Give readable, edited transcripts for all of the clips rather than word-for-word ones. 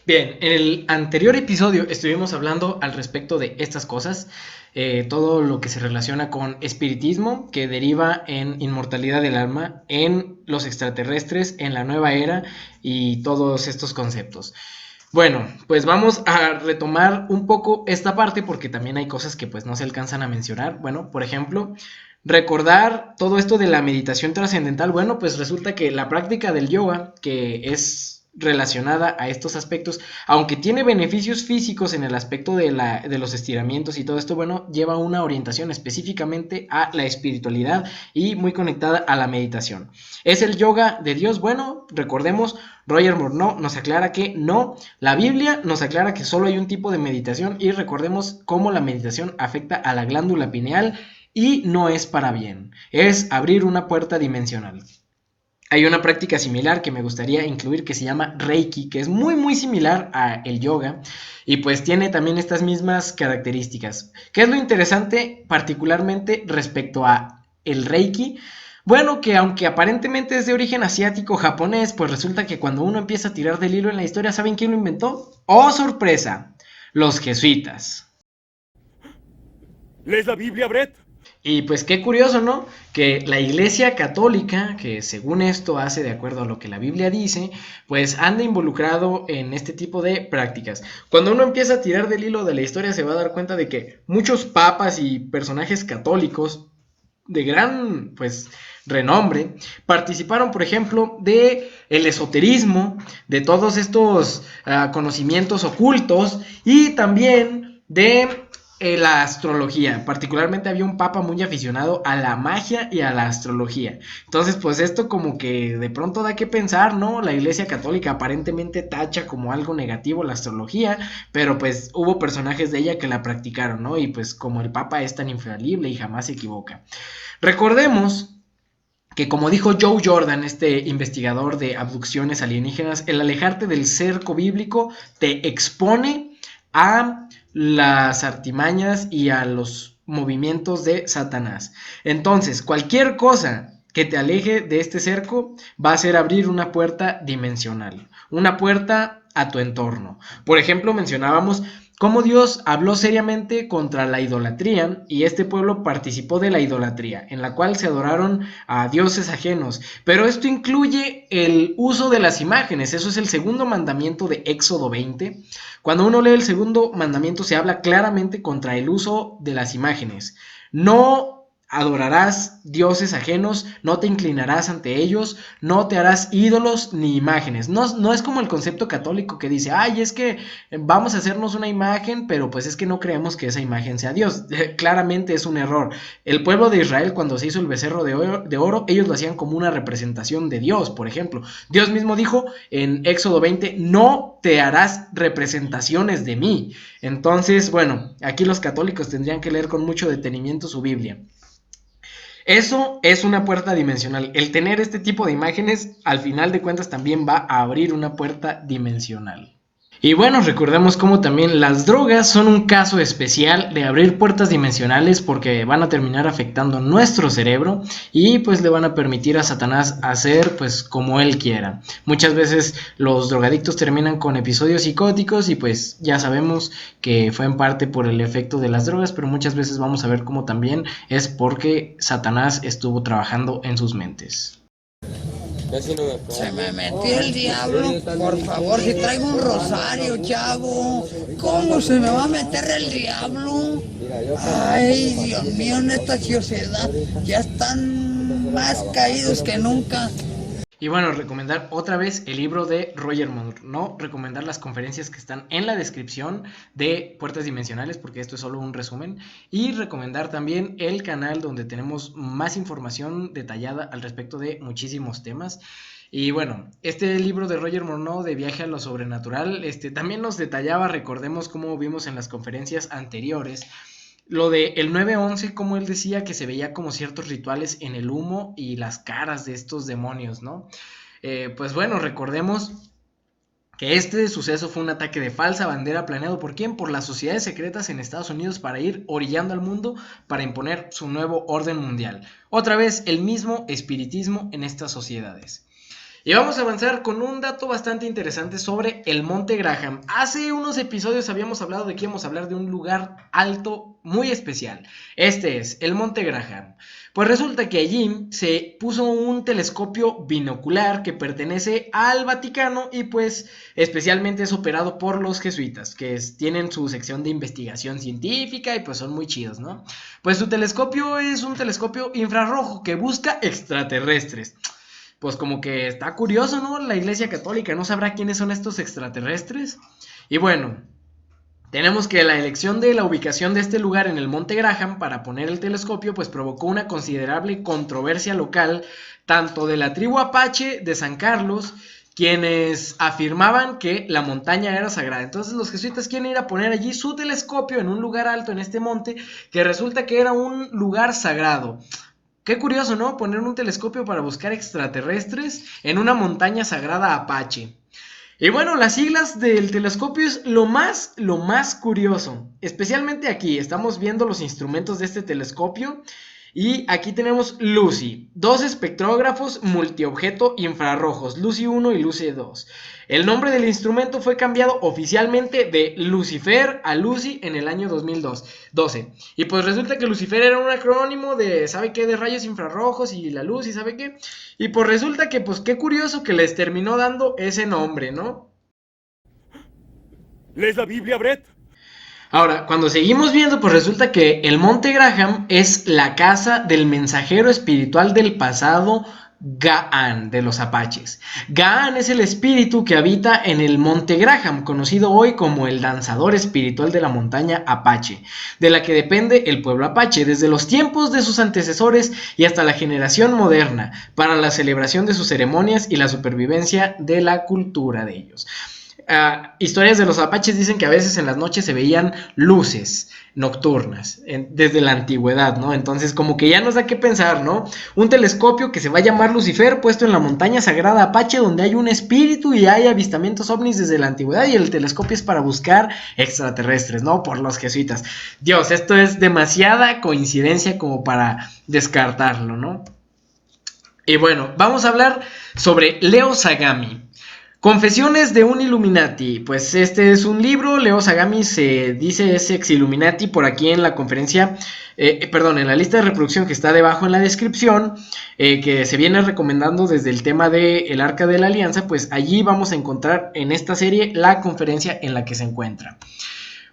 Bien, en el anterior episodio estuvimos hablando al respecto de estas cosas, todo lo que se relaciona con espiritismo, que deriva en inmortalidad del alma, en los extraterrestres, en la nueva era y todos estos conceptos. Bueno, pues vamos a retomar un poco esta parte porque también hay cosas que pues no se alcanzan a mencionar. Bueno, por ejemplo, recordar todo esto de la meditación trascendental. Bueno, pues resulta que la práctica del yoga, que es relacionada a estos aspectos, aunque tiene beneficios físicos en el aspecto de los estiramientos y todo esto, bueno, lleva una orientación específicamente a la espiritualidad y muy conectada a la meditación. ¿Es el yoga de Dios? Bueno, recordemos, Roger Morneau nos aclara que no, la Biblia nos aclara que solo hay un tipo de meditación y recordemos cómo la meditación afecta a la glándula pineal y no es para bien, es abrir una puerta dimensional. Hay una práctica similar que me gustaría incluir que se llama Reiki, que es muy similar a el yoga y pues tiene también estas mismas características. ¿Qué es lo interesante particularmente respecto a el Reiki? Bueno, que aunque aparentemente es de origen asiático japonés, pues resulta que cuando uno empieza a tirar del hilo en la historia, ¿saben quién lo inventó? ¡Oh, sorpresa! Los jesuitas. ¿Lees la Biblia, Brett? Y pues qué curioso, ¿no? Que la Iglesia Católica, que según esto hace de acuerdo a lo que la Biblia dice, pues anda involucrado en este tipo de prácticas. Cuando uno empieza a tirar del hilo de la historia se va a dar cuenta de que muchos papas y personajes católicos de gran, pues, renombre, participaron, por ejemplo, de el esoterismo, de todos estos conocimientos ocultos y también de la astrología. Particularmente había un papa muy aficionado a la magia y a la astrología. Entonces, pues esto como que de pronto da que pensar, ¿no? La Iglesia Católica aparentemente tacha como algo negativo la astrología, pero pues hubo personajes de ella que la practicaron, ¿no? Y pues como el papa es tan infalible y jamás se equivoca. Recordemos que como dijo Joe Jordan, este investigador de abducciones alienígenas, el alejarte del cerco bíblico te expone a las artimañas y a los movimientos de Satanás. Entonces, cualquier cosa que te aleje de este cerco va a ser abrir una puerta dimensional, una puerta a tu entorno. Por ejemplo, mencionábamos cómo Dios habló seriamente contra la idolatría y este pueblo participó de la idolatría, en la cual se adoraron a dioses ajenos. Pero esto incluye el uso de las imágenes, eso es el segundo mandamiento de Éxodo 20. Cuando uno lee el segundo mandamiento se habla claramente contra el uso de las imágenes. No adorarás dioses ajenos, no te inclinarás ante ellos, no te harás ídolos ni imágenes. No es como el concepto católico que dice, ay, es que vamos a hacernos una imagen, pero pues es que no creemos que esa imagen sea Dios. Claramente es un error. El pueblo de Israel cuando se hizo el becerro de oro, ellos lo hacían como una representación de Dios, por ejemplo. Dios mismo dijo en Éxodo 20, no te harás representaciones de mí. Entonces, bueno, aquí los católicos tendrían que leer con mucho detenimiento su Biblia. Eso es una puerta dimensional. El tener este tipo de imágenes, al final de cuentas, también va a abrir una puerta dimensional. Y bueno, recordemos cómo también las drogas son un caso especial de abrir puertas dimensionales porque van a terminar afectando nuestro cerebro y pues le van a permitir a Satanás hacer pues como él quiera. Muchas veces los drogadictos terminan con episodios psicóticos y pues ya sabemos que fue en parte por el efecto de las drogas, pero muchas veces vamos a ver cómo también es porque Satanás estuvo trabajando en sus mentes. Casi no me acuerdo. Se me metió el diablo. Por favor, si traigo un rosario, chavo. ¿Cómo se me va a meter el diablo? Ay, Dios mío, en esta sociedad ya están más caídos que nunca. Y bueno, recomendar otra vez el libro de Roger Morneau, recomendar las conferencias que están en la descripción de Puertas Dimensionales, porque esto es solo un resumen, y recomendar también el canal donde tenemos más información detallada al respecto de muchísimos temas. Y bueno, este libro de Roger Morneau de Viaje a lo Sobrenatural, también nos detallaba, recordemos cómo vimos en las conferencias anteriores, lo de el 9/11, como él decía que se veía como ciertos rituales en el humo y las caras de estos demonios, ¿no? Pues bueno, recordemos que este suceso fue un ataque de falsa bandera planeado por quién? Por las sociedades secretas en Estados Unidos para ir orillando al mundo para imponer su nuevo orden mundial. Otra vez, el mismo espiritismo en estas sociedades. Y vamos a avanzar con un dato bastante interesante sobre el Monte Graham. Hace unos episodios habíamos hablado de que íbamos a hablar de un lugar alto muy especial. Este es el Monte Graham. Pues resulta que allí se puso un telescopio binocular que pertenece al Vaticano y pues especialmente es operado por los jesuitas, que tienen su sección de investigación científica y pues son muy chidos, ¿no? Pues su telescopio es un telescopio infrarrojo que busca extraterrestres. Pues como que está curioso, ¿no? La Iglesia Católica no sabrá quiénes son estos extraterrestres. Y bueno, tenemos que la elección de la ubicación de este lugar en el Monte Graham para poner el telescopio pues provocó una considerable controversia local, tanto de la tribu Apache de San Carlos, quienes afirmaban que la montaña era sagrada. Entonces los jesuitas quieren ir a poner allí su telescopio en un lugar alto en este monte, que resulta que era un lugar sagrado. Qué curioso, ¿no? Poner un telescopio para buscar extraterrestres en una montaña sagrada apache. Y bueno, las siglas del telescopio es lo más curioso. Especialmente aquí, estamos viendo los instrumentos de este telescopio. Y aquí tenemos LUCI, dos espectrógrafos multiobjeto infrarrojos, LUCI 1 y LUCI 2. El nombre del instrumento fue cambiado oficialmente de Lucifer a LUCI en el año 2012. Y pues resulta que Lucifer era un acrónimo de, ¿sabe qué? De rayos infrarrojos y la luz y ¿sabe qué? Y pues resulta que, pues qué curioso que les terminó dando ese nombre, ¿no? ¿Lees la Biblia, Brett? Ahora, cuando seguimos viendo, pues resulta que el Monte Graham es la casa del mensajero espiritual del pasado Ga'an de los apaches. Ga'an es el espíritu que habita en el Monte Graham, conocido hoy como el danzador espiritual de la montaña apache, de la que depende el pueblo apache desde los tiempos de sus antecesores y hasta la generación moderna, para la celebración de sus ceremonias y la supervivencia de la cultura de ellos. Historias de los apaches dicen que a veces en las noches se veían luces nocturnas desde la antigüedad, ¿no? Entonces como que ya nos da que pensar, ¿no? Un telescopio que se va a llamar Lucifer, puesto en la montaña sagrada apache, donde hay un espíritu y hay avistamientos ovnis desde la antigüedad, y el telescopio es para buscar extraterrestres, ¿no? Por los jesuitas. Dios, esto es demasiada coincidencia como para descartarlo, ¿no? Y bueno, vamos a hablar sobre Leo Sagami. Confesiones de un Illuminati. Pues este es un libro. Leo Sagami se dice es ex Illuminati. Por aquí en la conferencia, en la lista de reproducción que está debajo en la descripción, que se viene recomendando desde el tema del Arca de la Alianza, pues allí vamos a encontrar en esta serie la conferencia en la que se encuentra.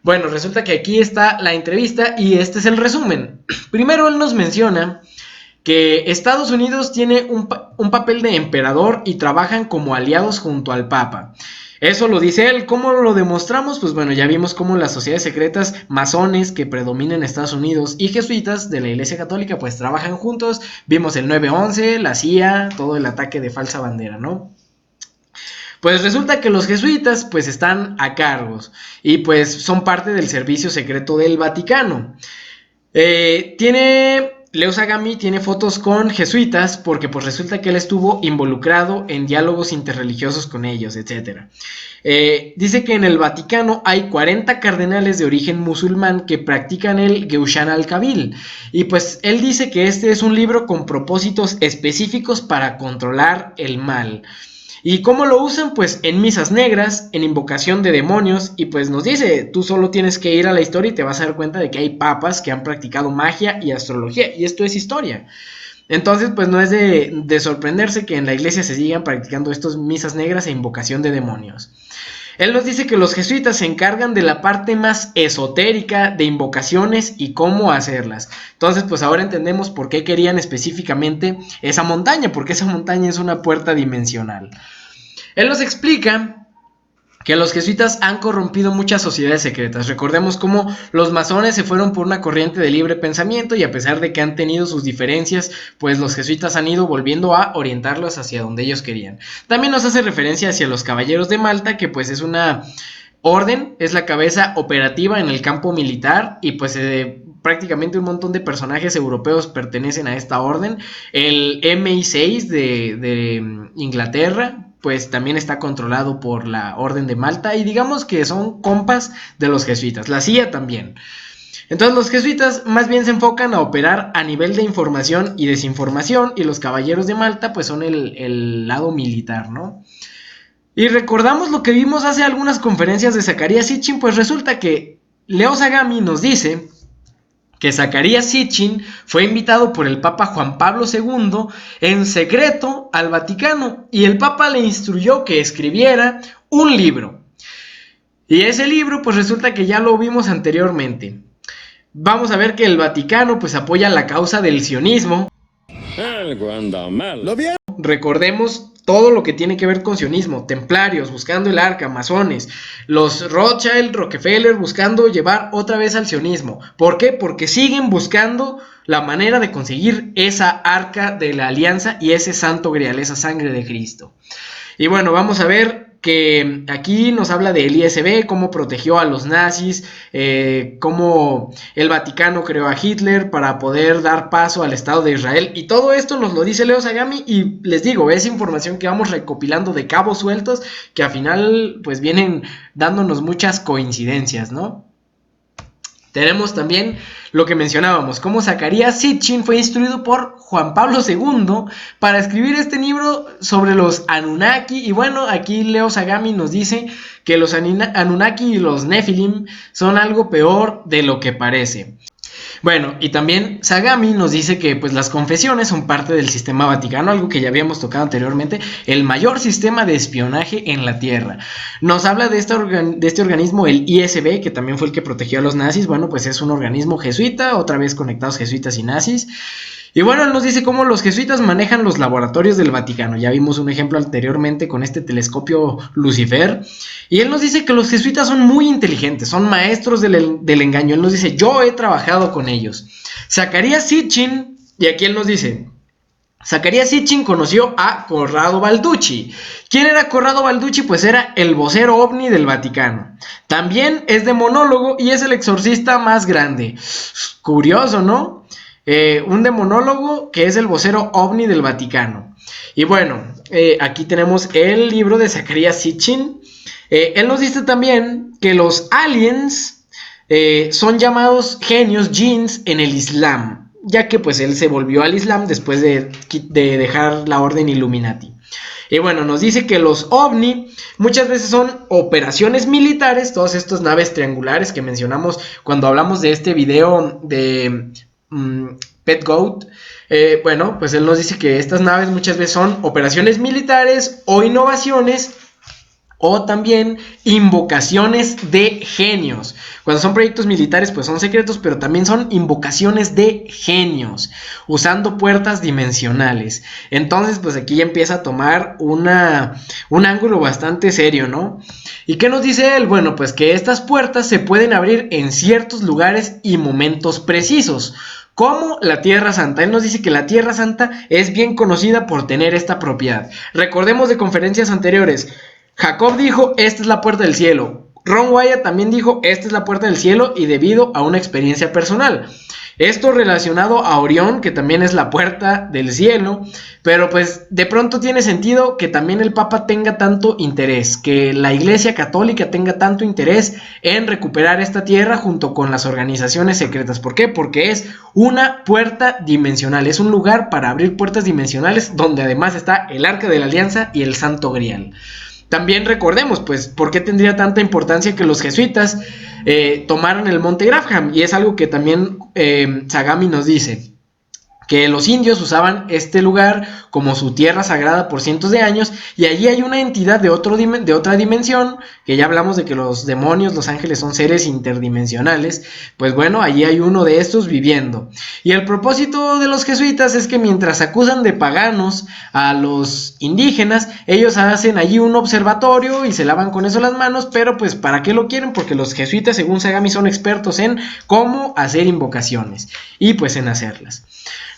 Bueno, resulta que aquí está la entrevista y este es el resumen. Primero él nos menciona que Estados Unidos tiene un papel de emperador y trabajan como aliados junto al Papa. Eso lo dice él. ¿Cómo lo demostramos? Pues bueno, ya vimos cómo las sociedades secretas masones que predominan en Estados Unidos y jesuitas de la Iglesia Católica pues trabajan juntos. Vimos el 9/11, la CIA, todo el ataque de falsa bandera, ¿no? Pues resulta que los jesuitas pues están a cargos y pues son parte del servicio secreto del Vaticano. Leo Sagami tiene fotos con jesuitas porque pues resulta que él estuvo involucrado en diálogos interreligiosos con ellos, etc. Dice que en el Vaticano hay 40 cardenales de origen musulmán que practican el Geushan al-Kabil, y pues él dice que este es un libro con propósitos específicos para controlar el mal. ¿Y cómo lo usan? Pues en misas negras, en invocación de demonios, y pues nos dice, tú solo tienes que ir a la historia y te vas a dar cuenta de que hay papas que han practicado magia y astrología, y esto es historia. Entonces pues no es de sorprenderse que en la iglesia se sigan practicando estas misas negras e invocación de demonios. Él nos dice que los jesuitas se encargan de la parte más esotérica de invocaciones y cómo hacerlas. Entonces, pues ahora entendemos por qué querían específicamente esa montaña, porque esa montaña es una puerta dimensional. Él nos explica que los jesuitas han corrompido muchas sociedades secretas. Recordemos cómo los masones se fueron por una corriente de libre pensamiento y a pesar de que han tenido sus diferencias, pues los jesuitas han ido volviendo a orientarlos hacia donde ellos querían. También nos hace referencia hacia los caballeros de Malta, que pues es una orden, es la cabeza operativa en el campo militar y pues prácticamente un montón de personajes europeos pertenecen a esta orden. El MI6 de Inglaterra pues también está controlado por la Orden de Malta y digamos que son compas de los jesuitas, la CIA también. Entonces los jesuitas más bien se enfocan a operar a nivel de información y desinformación, y los caballeros de Malta pues son el lado militar, ¿no? Y recordamos lo que vimos hace algunas conferencias de Zecharia Sitchin, pues resulta que Leo Zagami nos dice que Zecharia Sitchin fue invitado por el Papa Juan Pablo II en secreto al Vaticano, y el Papa le instruyó que escribiera un libro. Y ese libro pues resulta que ya lo vimos anteriormente. Vamos a ver que el Vaticano pues apoya la causa del sionismo. Algo anda mal. ¿Lo vieron? Recordemos todo lo que tiene que ver con sionismo: templarios buscando el arca, masones, los Rothschild, Rockefeller buscando llevar otra vez al sionismo. ¿Por qué? Porque siguen buscando la manera de conseguir esa arca de la alianza y ese santo grial, esa sangre de Cristo. Y bueno, vamos a ver que aquí nos habla del ISB, cómo protegió a los nazis, cómo el Vaticano creó a Hitler para poder dar paso al Estado de Israel, y todo esto nos lo dice Leo Zagami, y les digo, es información que vamos recopilando de cabos sueltos, que al final pues vienen dándonos muchas coincidencias, ¿no? Tenemos también lo que mencionábamos, cómo Zecharia Sitchin fue instruido por Juan Pablo II para escribir este libro sobre los Anunnaki. Y bueno, aquí Leo Zagami nos dice que los Anunnaki y los Nephilim son algo peor de lo que parece. Bueno, y también Zagami nos dice que pues las confesiones son parte del sistema vaticano, algo que ya habíamos tocado anteriormente, el mayor sistema de espionaje en la Tierra. Nos habla de este organismo, el ISB, que también fue el que protegió a los nazis. Bueno, pues es un organismo jesuita, otra vez conectados jesuitas y nazis. Y bueno, él nos dice cómo los jesuitas manejan los laboratorios del Vaticano. Ya vimos un ejemplo anteriormente con este telescopio Lucifer. Y él nos dice que los jesuitas son muy inteligentes, son maestros del engaño. Él nos dice, yo he trabajado con ellos. Zecharia Sitchin, y aquí él nos dice, Zecharia Sitchin conoció a Corrado Balducci. ¿Quién era Corrado Balducci? Pues era el vocero ovni del Vaticano. También es demonólogo y es el exorcista más grande. Curioso, ¿no? Un demonólogo que es el vocero ovni del Vaticano. Y bueno, aquí tenemos el libro de Zecharia Sitchin. Él nos dice también que los aliens son llamados genios, jinns, en el Islam, ya que pues él se volvió al Islam después de dejar la orden Illuminati. Y bueno, nos dice que los ovni muchas veces son operaciones militares, todas estas naves triangulares que mencionamos cuando hablamos de este video de Pet Goat. Bueno, pues él nos dice que estas naves muchas veces son operaciones militares o innovaciones, o también invocaciones de genios. Cuando son proyectos militares pues son secretos, pero también son invocaciones de genios usando puertas dimensionales. Entonces pues aquí ya empieza a tomar un ángulo bastante serio, ¿no? ¿Y qué nos dice él? Bueno, pues que estas puertas se pueden abrir en ciertos lugares y momentos precisos, como la Tierra Santa. Él nos dice que la Tierra Santa es bien conocida por tener esta propiedad. Recordemos de conferencias anteriores, Jacob dijo, esta es la puerta del cielo. Ron Wyatt también dijo, esta es la puerta del cielo, y debido a una experiencia personal. Esto relacionado a Orión, que también es la puerta del cielo, pero pues de pronto tiene sentido que también el Papa tenga tanto interés, que la Iglesia Católica tenga tanto interés en recuperar esta tierra junto con las organizaciones secretas. ¿Por qué? Porque es una puerta dimensional, es un lugar para abrir puertas dimensionales donde además está el Arca de la Alianza y el Santo Grial. También recordemos, pues, ¿por qué tendría tanta importancia que los jesuitas tomaran el Monte Graham? Y es algo que también Zagami nos dice, que los indios usaban este lugar como su tierra sagrada por cientos de años, y allí hay una entidad de otra dimensión, que ya hablamos de que los demonios, los ángeles son seres interdimensionales. Pues bueno, allí hay uno de estos viviendo. Y el propósito de los jesuitas es que mientras acusan de paganos a los indígenas, ellos hacen allí un observatorio y se lavan con eso las manos. Pero pues ¿para qué lo quieren? Porque los jesuitas, según Zagami, son expertos en cómo hacer invocaciones y pues en hacerlas.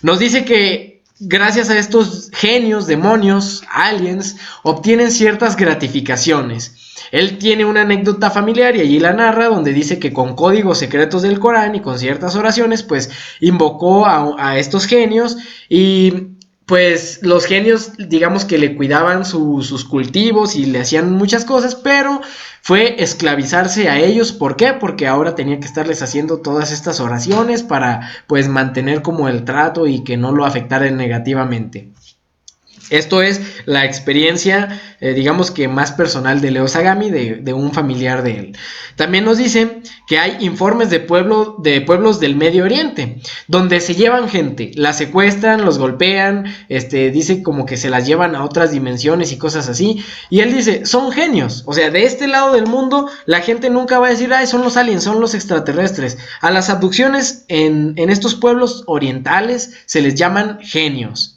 Nos dice que gracias a estos genios, demonios, aliens, obtienen ciertas gratificaciones. Él tiene una anécdota familiar y allí la narra, donde dice que con códigos secretos del Corán y con ciertas oraciones pues invocó a estos genios, y pues los genios, digamos que le cuidaban sus cultivos y le hacían muchas cosas, pero fue esclavizarse a ellos. ¿Por qué? Porque ahora tenía que estarles haciendo todas estas oraciones para pues mantener como el trato y que no lo afectaran negativamente. Esto es la experiencia, digamos que más personal de Leo Sagami, de un familiar de él. También nos dice que hay informes de pueblos del Medio Oriente, donde se llevan gente, la secuestran, los golpean, dice como que se las llevan a otras dimensiones y cosas así. Y él dice, son genios, o sea, de este lado del mundo la gente nunca va a decir, ay, son los aliens, son los extraterrestres. A las abducciones en estos pueblos orientales se les llaman genios.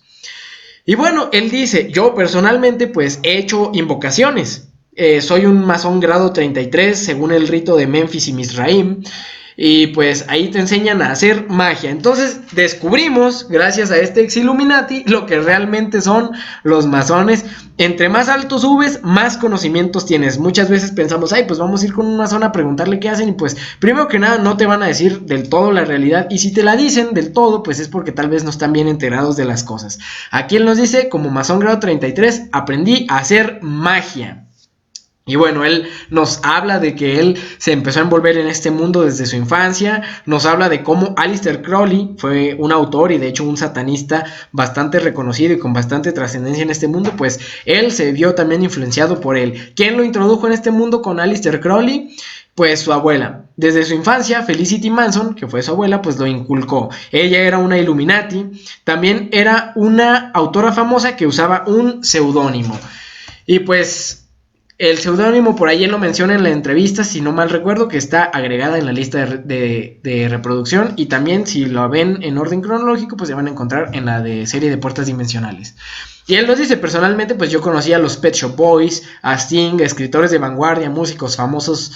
Y bueno, él dice, yo personalmente pues he hecho invocaciones, soy un masón grado 33 según el rito de Memphis y Mizraim, y pues ahí te enseñan a hacer magia. Entonces descubrimos, gracias a este ex Illuminati, lo que realmente son los masones. Entre más alto subes, más conocimientos tienes. Muchas veces pensamos, ay, pues vamos a ir con un masón a preguntarle qué hacen, y pues primero que nada no te van a decir del todo la realidad, y si te la dicen del todo, pues es porque tal vez no están bien enterados de las cosas. Aquí él nos dice, como masón grado 33, aprendí a hacer magia. Y bueno, él nos habla de que él se empezó a envolver en este mundo desde su infancia, nos habla de cómo Aleister Crowley fue un autor y de hecho un satanista bastante reconocido y con bastante trascendencia en este mundo, pues él se vio también influenciado por él. ¿Quién lo introdujo en este mundo con Aleister Crowley? Pues su abuela. Desde su infancia, Felicity Manson, que fue su abuela, pues lo inculcó. Ella era una Illuminati, también era una autora famosa que usaba un seudónimo. Y pues el seudónimo por ahí él lo menciona en la entrevista, si no mal recuerdo, que está agregada en la lista de reproducción, y también si lo ven en orden cronológico, pues se van a encontrar en la de serie de puertas dimensionales. Y él nos dice, personalmente, pues yo conocía a los Pet Shop Boys, a Sting, escritores de vanguardia, músicos famosos,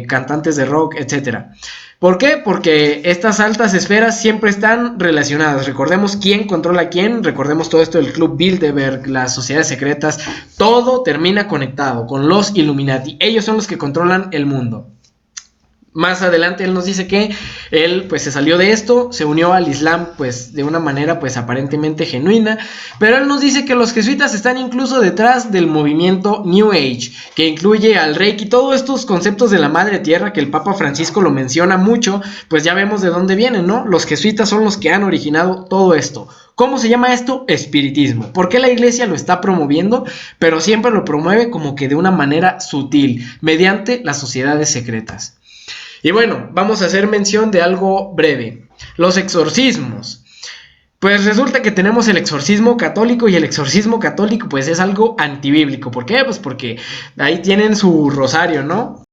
cantantes de rock, etcétera. ¿Por qué? Porque estas altas esferas siempre están relacionadas. Recordemos quién controla a quién, recordemos todo esto del Club Bilderberg, las sociedades secretas, todo termina conectado con los Illuminati. Ellos son los que controlan el mundo. Más adelante él nos dice que él pues se salió de esto, se unió al Islam pues de una manera pues aparentemente genuina, pero él nos dice que los jesuitas están incluso detrás del movimiento New Age, que incluye al Reiki, todos estos conceptos de la Madre Tierra que el Papa Francisco lo menciona mucho, pues ya vemos de dónde vienen, ¿no? Los jesuitas son los que han originado todo esto. ¿Cómo se llama esto? Espiritismo. ¿Por qué la iglesia lo está promoviendo? Pero siempre lo promueve como que de una manera sutil, mediante las sociedades secretas. Y bueno, vamos a hacer mención de algo breve. Los exorcismos. Pues resulta que tenemos el exorcismo católico, y el exorcismo católico pues es algo antibíblico. ¿Por qué? Pues porque ahí tienen su rosario, ¿no?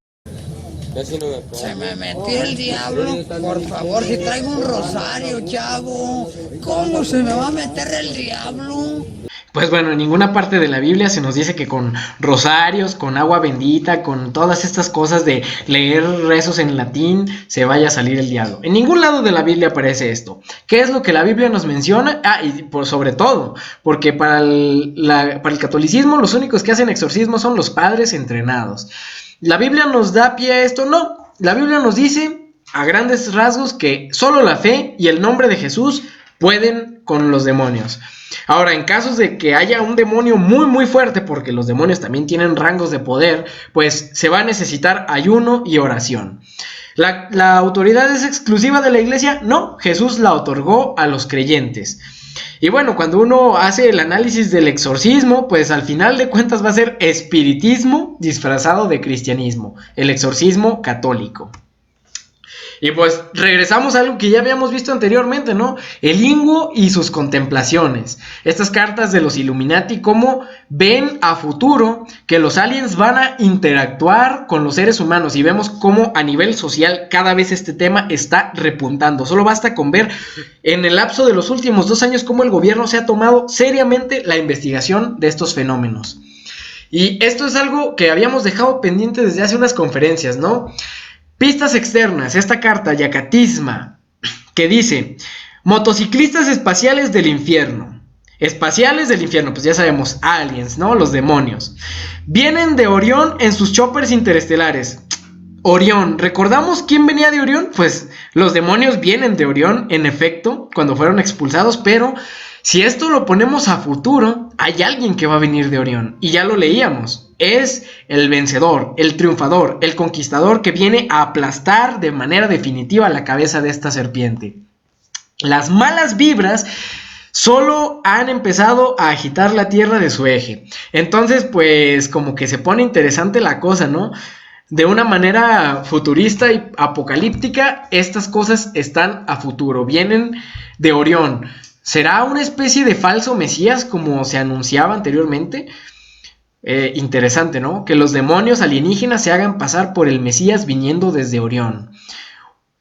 Se me metió el diablo, por favor, si traigo un rosario, chavo. ¿Cómo se me va a meter el diablo? Pues bueno, en ninguna parte de la Biblia se nos dice que con rosarios, con agua bendita, con todas estas cosas de leer rezos en latín, se vaya a salir el diablo. En ningún lado de la Biblia aparece esto. ¿Qué es lo que la Biblia nos menciona? Y por sobre todo, porque para el catolicismo los únicos que hacen exorcismo son los padres entrenados. ¿La Biblia nos da pie a esto? No. La Biblia nos dice a grandes rasgos que solo la fe y el nombre de Jesús pueden con los demonios. Ahora, en casos de que haya un demonio muy muy fuerte, porque los demonios también tienen rangos de poder, pues se va a necesitar ayuno y oración. ¿La autoridad es exclusiva de la iglesia? No, Jesús la otorgó a los creyentes. Y bueno, cuando uno hace el análisis del exorcismo, pues al final de cuentas va a ser espiritismo disfrazado de cristianismo, el exorcismo católico. Y pues regresamos a algo que ya habíamos visto anteriormente, ¿no? El Inguo y sus contemplaciones. Estas cartas de los Illuminati, cómo ven a futuro que los aliens van a interactuar con los seres humanos. Y vemos cómo a nivel social cada vez este tema está repuntando. Solo basta con ver en el lapso de los últimos 2 años cómo el gobierno se ha tomado seriamente la investigación de estos fenómenos. Y esto es algo que habíamos dejado pendiente desde hace unas conferencias, ¿no? Pistas externas, esta carta Yacatisma, que dice, motociclistas espaciales del infierno. Espaciales del infierno, pues ya sabemos, aliens, ¿no? Los demonios. Vienen de Orión en sus choppers interestelares. Orión, ¿recordamos quién venía de Orión? Pues los demonios vienen de Orión, en efecto, cuando fueron expulsados, pero Si esto lo ponemos a futuro, hay alguien que va a venir de Orión, y ya lo leíamos. Es el vencedor, el triunfador, el conquistador que viene a aplastar de manera definitiva la cabeza de esta serpiente. Las malas vibras solo han empezado a agitar la tierra de su eje. Entonces, pues, como que se pone interesante la cosa, ¿no? De una manera futurista y apocalíptica, estas cosas están a futuro, vienen de Orión. ¿Será una especie de falso Mesías como se anunciaba anteriormente? Interesante, ¿no? Que los demonios alienígenas se hagan pasar por el Mesías viniendo desde Orión.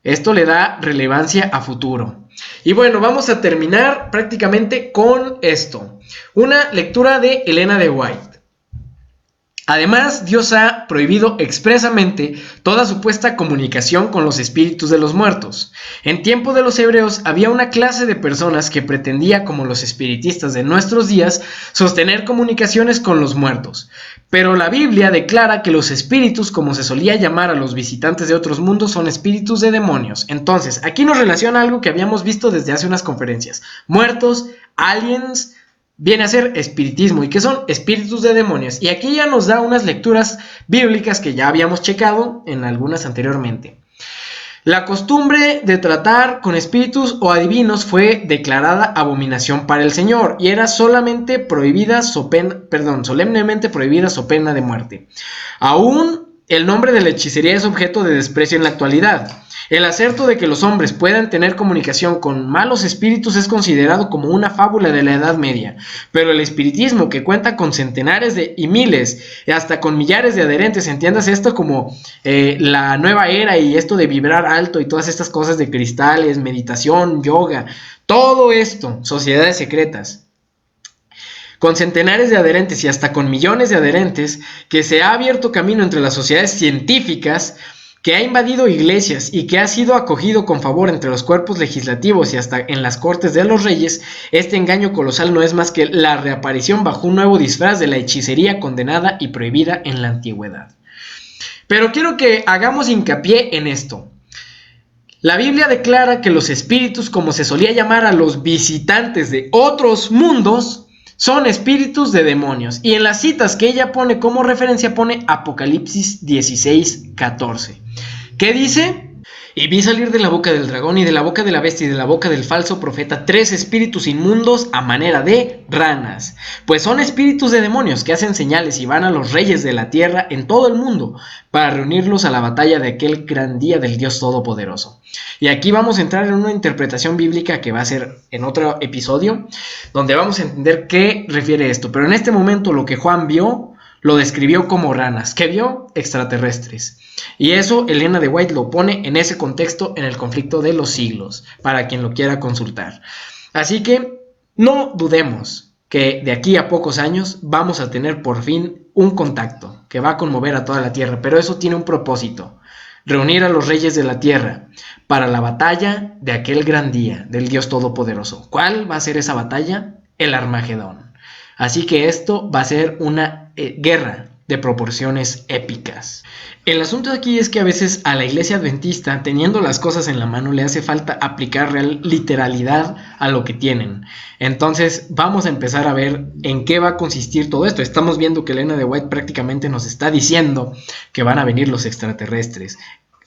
Esto le da relevancia a futuro. Y bueno, vamos a terminar prácticamente con esto. Una lectura de Elena de White. Además, Dios ha prohibido expresamente toda supuesta comunicación con los espíritus de los muertos. En tiempo de los hebreos había una clase de personas que pretendía, como los espiritistas de nuestros días, sostener comunicaciones con los muertos. Pero la Biblia declara que los espíritus, como se solía llamar a los visitantes de otros mundos, son espíritus de demonios. Entonces, aquí nos relaciona algo que habíamos visto desde hace unas conferencias. Muertos, aliens, viene a ser espiritismo. ¿Y qué son? Espíritus de demonios. Y aquí ya nos da unas lecturas bíblicas que ya habíamos checado en algunas anteriormente. La costumbre de tratar con espíritus o adivinos fue declarada abominación para el Señor y era solemnemente prohibida so pena de muerte. Aún el nombre de la hechicería es objeto de desprecio en la actualidad. El acerto de que los hombres puedan tener comunicación con malos espíritus es considerado como una fábula de la Edad Media, pero el espiritismo, que cuenta con centenares y miles, hasta con millares de adherentes, entiendas esto como la nueva era y esto de vibrar alto y todas estas cosas de cristales, meditación, yoga, todo esto, sociedades secretas, con centenares de adherentes y hasta con millones de adherentes, que se ha abierto camino entre las sociedades científicas, que ha invadido iglesias y que ha sido acogido con favor entre los cuerpos legislativos y hasta en las cortes de los reyes. Este engaño colosal no es más que la reaparición bajo un nuevo disfraz de la hechicería condenada y prohibida en la antigüedad. Pero quiero que hagamos hincapié en esto. La Biblia declara que los espíritus, como se solía llamar a los visitantes de otros mundos, son espíritus de demonios. Y en las citas que ella pone como referencia pone Apocalipsis 16:14. ¿Qué dice? Y vi salir de la boca del dragón y de la boca de la bestia y de la boca del falso profeta 3 espíritus inmundos a manera de ranas. Pues son espíritus de demonios que hacen señales y van a los reyes de la tierra en todo el mundo para reunirlos a la batalla de aquel gran día del Dios Todopoderoso. Y aquí vamos a entrar en una interpretación bíblica que va a ser en otro episodio, donde vamos a entender qué refiere esto. Pero en este momento lo que Juan vio, lo describió como ranas. ¿Qué vio? Extraterrestres. Y eso Elena de White lo pone en ese contexto en el conflicto de los siglos, para quien lo quiera consultar. Así que no dudemos que de aquí a pocos años vamos a tener por fin un contacto que va a conmover a toda la tierra, pero eso tiene un propósito: reunir a los reyes de la tierra para la batalla de aquel gran día del Dios Todopoderoso. ¿Cuál va a ser esa batalla? El Armagedón. Así que esto va a ser una guerra de proporciones épicas. El asunto aquí es que a veces a la iglesia adventista, teniendo las cosas en la mano, le hace falta aplicar real literalidad a lo que tienen. Entonces vamos a empezar a ver en qué va a consistir todo esto. Estamos viendo que Elena de White prácticamente nos está diciendo que van a venir los extraterrestres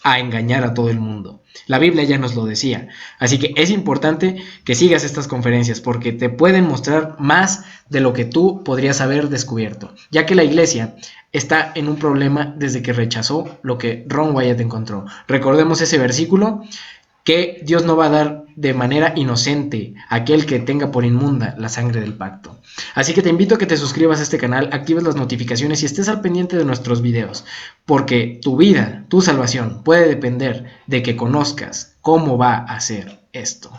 a engañar a todo el mundo. La Biblia ya nos lo decía. Así que es importante que sigas estas conferencias porque te pueden mostrar más de lo que tú podrías haber descubierto, ya que la iglesia está en un problema desde que rechazó lo que Ron Wyatt encontró. Recordemos ese versículo, que Dios no va a dar de manera inocente a aquel que tenga por inmunda la sangre del pacto. Así que te invito a que te suscribas a este canal, actives las notificaciones y estés al pendiente de nuestros videos, porque tu vida, tu salvación puede depender de que conozcas cómo va a ser esto.